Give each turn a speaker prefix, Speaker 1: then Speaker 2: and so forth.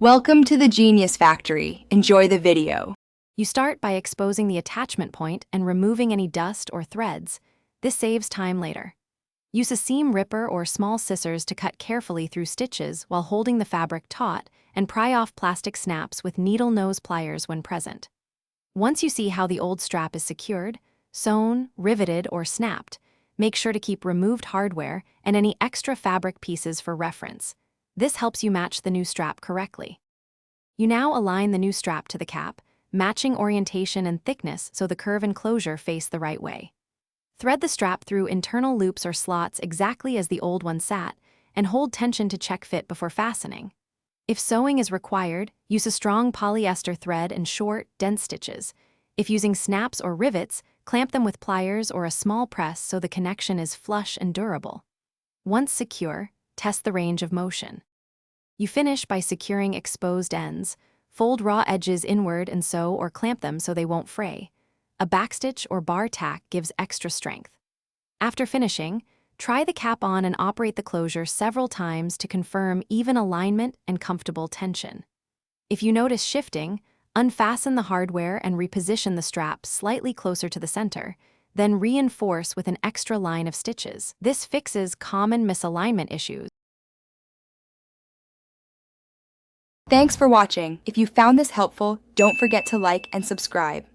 Speaker 1: Welcome to the Genius Factory. Enjoy the video.
Speaker 2: You start by exposing the attachment point and removing any dust or threads. This saves time later. Use a seam ripper or small scissors to cut carefully through stitches while holding the fabric taut, and pry off plastic snaps with needle nose pliers when present. Once you see how the old strap is secured, sewn, riveted, or snapped, make sure to keep removed hardware and any extra fabric pieces for reference. This helps you match the new strap correctly. You now align the new strap to the cap, matching orientation and thickness so the curve and closure face the right way. Thread the strap through internal loops or slots exactly as the old one sat, and hold tension to check fit before fastening. If sewing is required, use a strong polyester thread and short, dense stitches. If using snaps or rivets, clamp them with pliers or a small press so the connection is flush and durable. Once secure, test the range of motion. You finish by securing exposed ends. Fold raw edges inward and sew or clamp them so they won't fray. A backstitch or bar tack gives extra strength. After finishing, try the cap on and operate the closure several times to confirm even alignment and comfortable tension. If you notice shifting, unfasten the hardware and reposition the strap slightly closer to the center, then reinforce with an extra line of stitches. This fixes common misalignment issues.
Speaker 1: Thanks for watching. If you found this helpful, don't forget to like and subscribe.